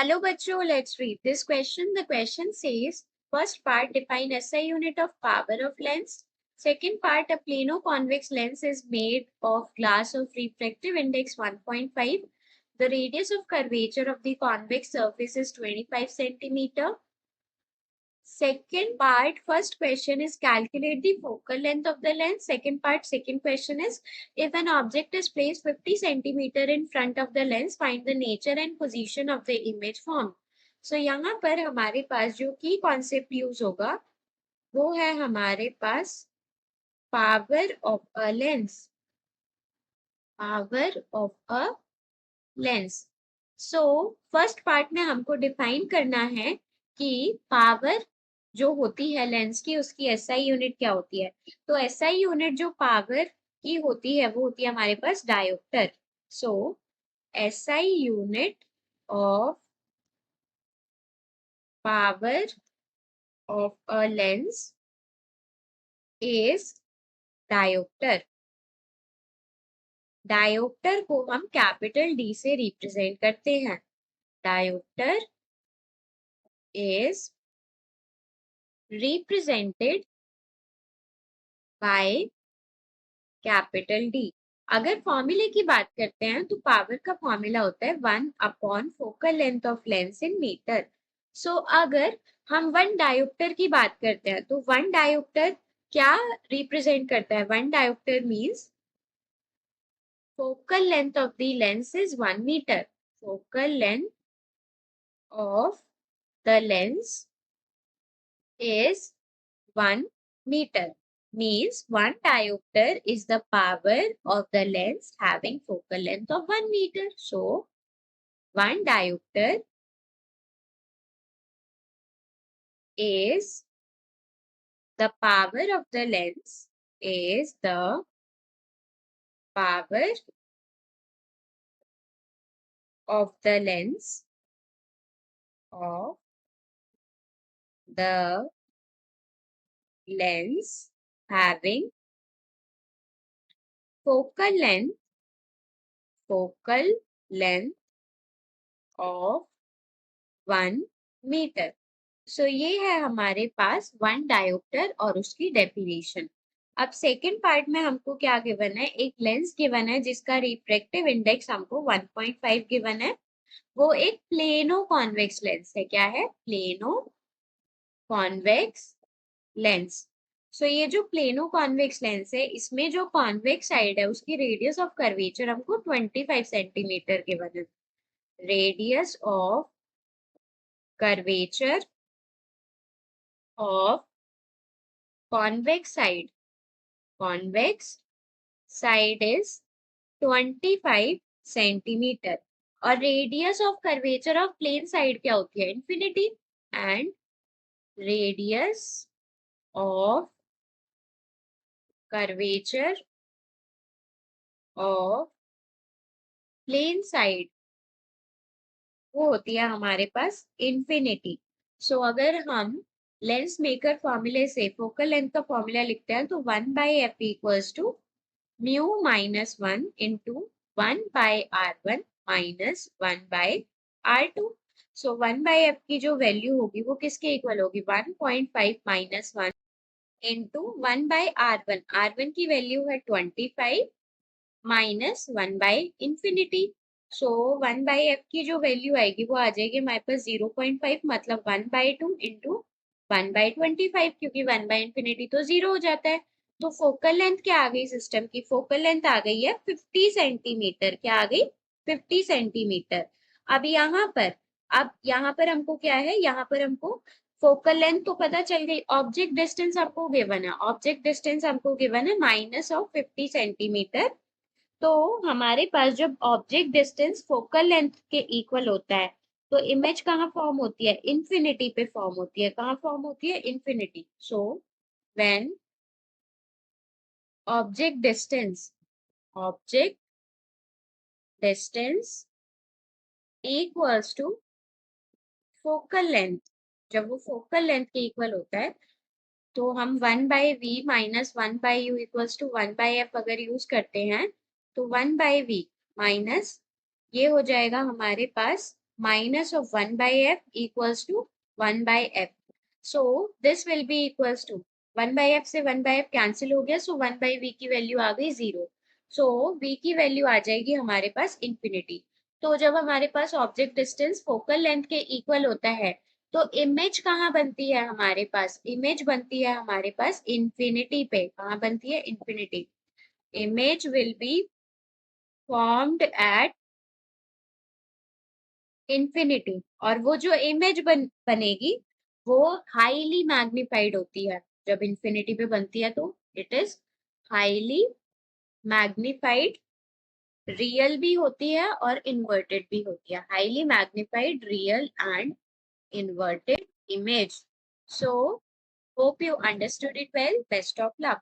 Hello bachcho, let's read this question. The question says, first part, define SI unit of power of lens. Second part, a plano-convex lens is made of glass of refractive index 1.5. The radius of curvature of the convex surface is 25 centimeter. Second part, first question is calculate the focal length of the lens. Second part, second question is if an object is placed 50 centimeter in front of the lens, find the nature and position of the image formed. So यहाँ पर हमारे पास जो की concept use होगा वो है हमारे पास power of a lens. Power of a lens. So first part में हमको डिफाइन करना है कि पावर जो होती है लेंस की उसकी एसआई यूनिट क्या होती है. तो एसआई यूनिट जो पावर की होती है वो होती है हमारे पास dioptre. So SI unit of power of a lens is dioptre. Dioptre को हम कैपिटल डी से रिप्रेजेंट करते हैं. Dioptre is represented by capital D. अगर फॉर्मूले की बात करते हैं तो पावर का फॉर्मूला होता है 1 focal length of lens in metre. So अगर हम वन डायोप्टर की बात करते हैं तो वन डायोप्टर क्या रिप्रेजेंट करता है. One dioptre means focal length of the lens is 1 metre. Focal length of the lens is 1 meter. Means 1 diopter is the power of the lens having focal length of 1 meter. So 1 diopter is the power of the lens is the power of the lens of the lens having focal length of 1 meter. सो ये है हमारे पास one dioptre और उसकी definition. अब second part में हमको क्या given है. एक लेंस गिवन है जिसका रिफ्रैक्टिव इंडेक्स हमको 1.5 गिवन है. वो एक प्लेनो कॉन्वेक्स लेंस है. क्या है. Plano convex lens. सो ये जो प्लेनो कॉन्वेक्स लेंस है इसमें जो कॉन्वेक्स साइड है उसकी रेडियस ऑफ कर्वेचर हमको 25 सेंटीमीटर गिवन है. Radius of curvature of convex side is 25 centimetre. और radius of curvature of plane side क्या होती है. Infinity. And radius of curvature of plane side वो होती है हमारे पास इंफिनिटी. सो अगर हम लेंस मेकर फॉर्मूले से फोकल लेंथ का फॉर्मूला लिखते हैं तो 1/f equals to mu -1 into 1/r1 minus 1/r2. So 1/f की जो वैल्यू होगी वो किसके इक्वल होगी. 1.5 माइनस 1 इंटू 1/r1. r1 की वैल्यू है 25 माइनस 1/इंफिनिटी. सो 1/f की जो वैल्यू आएगी वो आ जाएगी हमारे पास 0.5 मतलब 1/2 इंटू 1/25 क्योंकि 1/इंफिनिटी तो 0 हो जाता है. तो फोकल लेंथ क्या आ गई सिस्टम की. फोकल लेंथ आ गई है 50 सेंटीमीटर. क्या आ गई. 50 सेंटीमीटर. अब यहाँ पर हमको क्या है. यहाँ पर हमको फोकल लेंथ तो पता चल गई. ऑब्जेक्ट डिस्टेंस हमको गिवन है. ऑब्जेक्ट डिस्टेंस हमको गिवन है -50 सेंटीमीटर. तो हमारे पास जब ऑब्जेक्ट डिस्टेंस फोकल लेंथ के इक्वल होता है तो इमेज कहाँ फॉर्म होती है. इंफिनिटी पे फॉर्म होती है. कहाँ फॉर्म होती है. Infinity. So when object distance equals to focal length. जब वो फोकल लेंथ के इक्वल होता है तो हम 1/v minus 1/u equals to 1/f अगर यूज करते हैं तो 1/v माइनस ये हो जाएगा हमारे पास minus of 1 by f equals to 1 by f. So this will be equals to 1 by f से 1 by f कैंसिल हो गया, so 1 by v की वैल्यू आ गई 0. So v की वैल्यू आ जाएगी हमारे पास इंफिनिटी. तो जब हमारे पास ऑब्जेक्ट डिस्टेंस फोकल लेंथ के इक्वल होता है तो इमेज कहाँ बनती है हमारे पास? इमेज बनती है हमारे पास इंफिनिटी पे. कहाँ बनती है? Infinity. Image will be formed at infinity. और वो जो इमेज बनेगी वो हाईली मैग्निफाइड होती है. जब इंफिनिटी पे बनती है तो it is highly magnified. Real भी होती है और इन्वर्टेड भी होती है. Highly magnified real and inverted image. So, hope you understood it well. Best of luck.